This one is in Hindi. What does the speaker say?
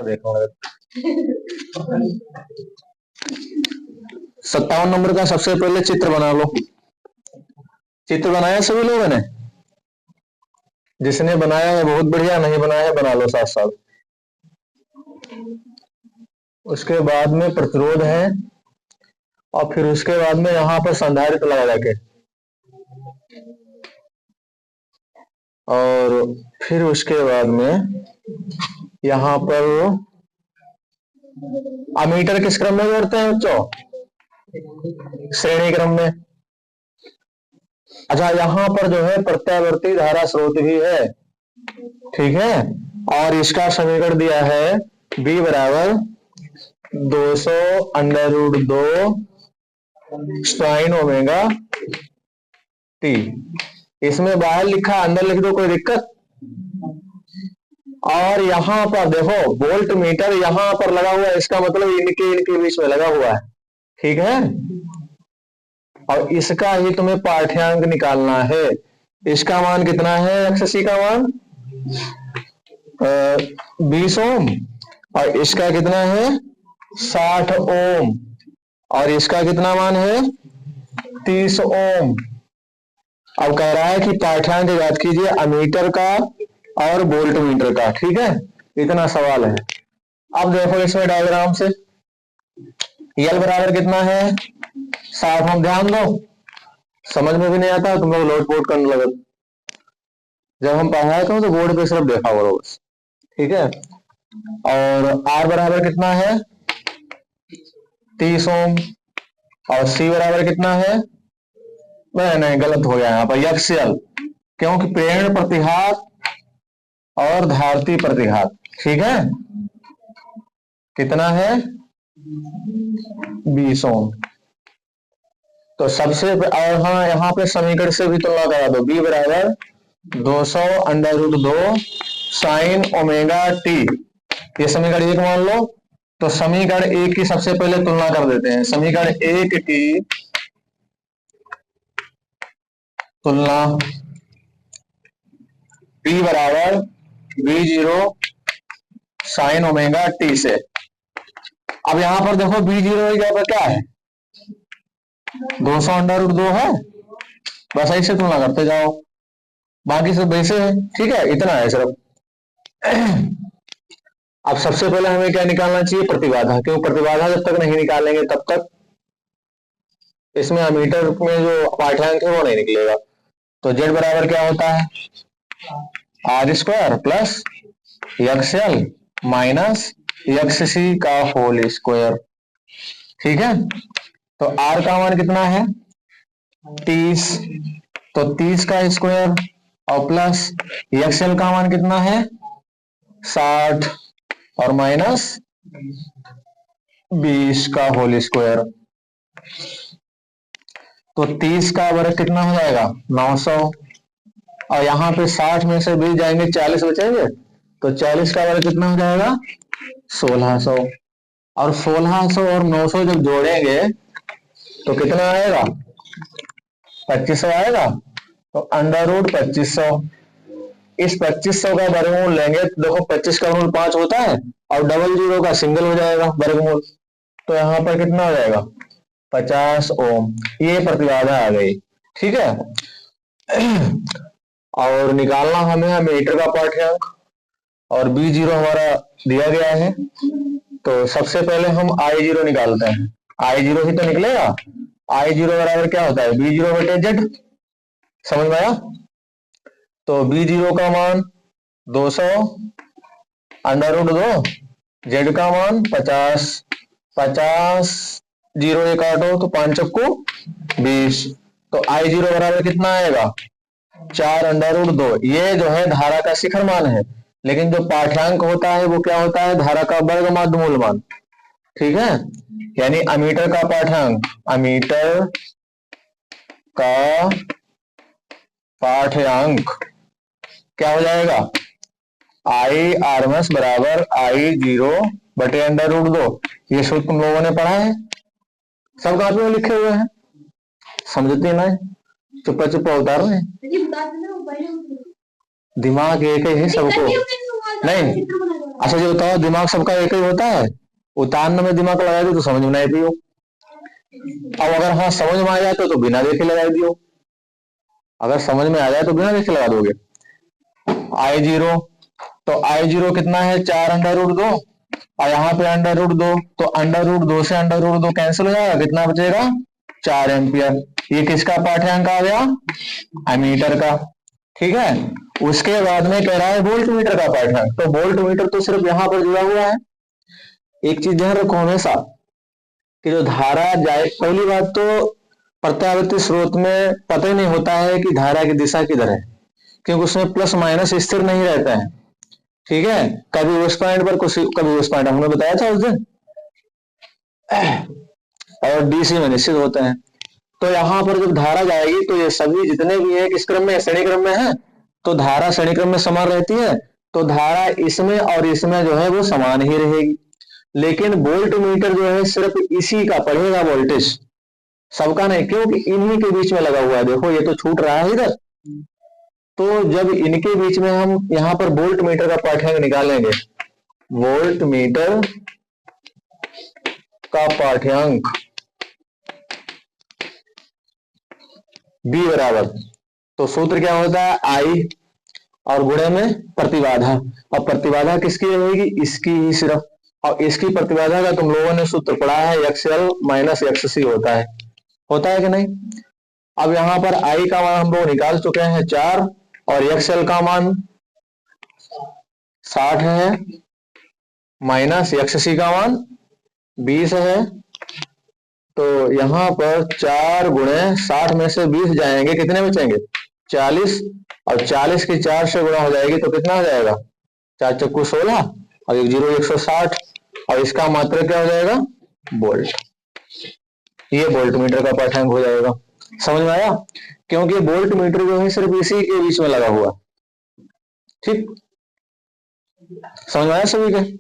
देखो 57 नंबर का सबसे पहले चित्र बना लो। चित्र बनाया सभी लोगों ने? जिसने बनाया है बहुत बढ़िया, नहीं बनाया है बना लो साथ साथ। उसके बाद में प्रतिरोध है और फिर उसके बाद में यहां पर संधारित्र लगा जाके, और फिर उसके बाद में यहां पर अमीटर किस क्रम में जोड़ते हैं बच्चों? श्रेणी क्रम में। अच्छा, यहां पर जो है प्रत्यावर्ती धारा स्रोत भी है, ठीक है। और इसका समीकरण दिया है b बराबर 200 √2 sin ओमेगा t। इसमें बाहर लिखा अंदर लिख दो, कोई दिक्कत? और यहां पर देखो वोल्ट मीटर यहां पर लगा हुआ है, इसका मतलब इनके बीच में लगा हुआ है, ठीक है। और इसका ही तुम्हें पाठ्यांक निकालना है। इसका मान कितना है? एक्ससी का मान 20 ओम, और इसका कितना है? 60 ओम, और इसका कितना मान है? 30 ओम। अब कह रहा है कि पाठ्यांक याद कीजिए अमीटर का और वोल्ट मीटर का, ठीक है। इतना सवाल है। अब देखो इसमें डायग्राम से यल बराबर कितना है? 60 ओम। ध्यान दो, समझ में भी नहीं आता तुम लोग नोट बोर्ड करने लगे। जब हम पढ़ाया करो तो बोर्ड पे सिर्फ देखा करो बस, ठीक है। और आर बराबर कितना है? 30 ओम। और सी बराबर कितना है? नहीं गलत हो गया यहाँ पर, यक्सल, क्योंकि प्रेरण प्रतिघात और धारती प्रतिघात, ठीक है। कितना है? 20 ओम। तो सबसे और हाँ, यहाँ पे समीकरण से भी तुलना करा दो। b बराबर 200 √2 sin ओमेगा t, ये समीकरण 1 मान लो। तो समीकरण 1 की सबसे पहले तुलना कर देते हैं। समीकरण 1 की तुलना b बराबर b0 sin ओमेगा t से। अब यहां पर देखो b0 की जगह क्या है? 200 √2 है, बस ऐसे तुलना करते जाओ, बाकी सब वैसे है, ठीक है। इतना है सिर्फ। अब सबसे पहले हमें क्या निकालना चाहिए? प्रतिबाधा, क्यों प्रतिबाधा जब तक नहीं निकालेंगे तब तक इसमें अमीटर में जो पाठ्यांक है वो नहीं निकलेगा। तो z बराबर क्या होता है? r² प्लस एक्सएल माइनस एक्ससी का होल स्क्वायर, ठीक है। तो r का मान कितना है? 30, तो 30 का स्क्वायर और प्लस एक्सएल का मान कितना है? 60 और माइनस 20 का होल स्क्वायर। तो 30 का वर्ग कितना हो जाएगा? 900, और यहाँ पे 60 में से 20 जाएंगे, 40 बचेंगे, तो 40 का वर्ग कितना हो जाएगा? 1600। और 1600 और 900 जब जोड़ेंगे तो कितना आएगा? 2500 आएगा। तो अंडर रूट 2500, इस 2500 का वर्गमूल लेंगे तो देखो 25 का मूल 5 होता है, और डबल जीरो का सिंगल हो जाएगा वर्गमूल, तो यहाँ पर कितना हो जाएगा? 50 ओम। ये प्रतिबाधा आ गई, ठीक है। और निकालना हमें मीटर का पाठ्यांक, और b0 हमारा दिया गया है। तो सबसे पहले हम I0 निकालते हैं। I0 ही तो निकलेगा। I0 बराबर क्या होता है? b0 बटे z, समझ में आया? तो b0 का मान 200 √2, z का मान 50, 50 जीरो एक काटो तो 5 चक्कू 20। तो I0 बराबर कितना आएगा? 4 √2। ये जो है धारा का शिखर मान है, लेकिन जो पाठ्यांक होता है वो क्या होता है? धारा का वर्ग माध्यमूल मान, ठीक है। यानी अमीटर का पाठ्यांक, अमीटर का पाठ्यांक क्या हो जाएगा? I_RMS बराबर I0 बटे √2। ये सूत्र तुम लोगों ने पढ़ा है, सब कापी में लिखे हुए हैं, समझते ना? चुप्पा चुप्पा उतार रहे हैं, दिमाग एक है सबको। नहीं, अच्छा जो बताओ, दिमाग सबका एक ही होता है? उतारने में दिमाग लगा दो तो समझ में नहीं पियो। अब अगर हाँ समझ में आ जाए तो बिना देखे लगा दियो। अगर समझ में आ जाए तो बिना देखे लगा दोगे। I0, तो I0 कितना है, 4√2, और यहाँ पे √2, तो √2 से √2 कैंसिल हो जाएगा, कितना बचेगा, 4 एम्पियर। ये किसका पाठ्यांक आ गया, एमीटर का। ठीक है, उसके बाद में कह रहा है वोल्ट मीटर का पाठ्यांक। तो वोल्ट मीटर तो सिर्फ यहाँ पर जुड़ा हुआ है। एक चीज ध्यान रखो हमेशा कि जो धारा जाए, पहली बात तो प्रत्यावर्ती स्रोत में पता ही नहीं होता है कि धारा की दिशा किधर है, क्योंकि उसमें प्लस माइनस स्थिर नहीं रहता है। ठीक है, कभी उस पॉइंट पर कुछ, कभी उस पॉइंट, हमने बताया था उस दिन। और डीसी में निश्चित होते हैं। तो यहाँ पर जब धारा जाएगी तो ये सभी जितने भी है किस क्रम में, श्रेणी क्रम में है। तो धारा श्रेणी क्रम में समान रहती है, तो धारा इसमें और इसमें जो है वो समान ही रहेगी। लेकिन वोल्ट मीटर जो है सिर्फ इसी का पढ़ेगा वोल्टेज, सबका नहीं, क्योंकि इन्हीं के बीच में लगा हुआ है। देखो ये तो छूट रहा है इधर, तो जब इनके बीच में हम यहाँ पर वोल्ट मीटर का पाठ्यांक निकालेंगे, वोल्ट मीटर का पाठ्यांक B बराबर, तो सूत्र क्या होता है, I और गुणे में प्रतिबाधा। और प्रतिबाधा किसकी रहेगी, इसकी ही सिर्फ। और इसकी प्रतिबाधा का तुम लोगों ने सूत्र पढ़ा है, XL माइनस XC होता है कि नहीं। अब यहाँ पर I का मान हम लोग निकाल चुके हैं 4, और XL का मान 60 है, माइनस XC का मान 20 है। तो यहाँ पर 4 गुणे 60 में से 20 जाएंगे, कितने बचेंगे, 40, और 40 की 4 से गुणा हो जाएगी तो कितना हो जाएगा, 4 चक्कू 16, और 1 0 160, और इसका मात्रक क्या हो जाएगा, वोल्ट। ये वोल्ट मीटर का पाठ्यांक हो जाएगा। समझ में आया, क्योंकि वोल्ट मीटर जो है सिर्फ इसी के बीच में लगा हुआ। ठीक, समझ में आया सभी के।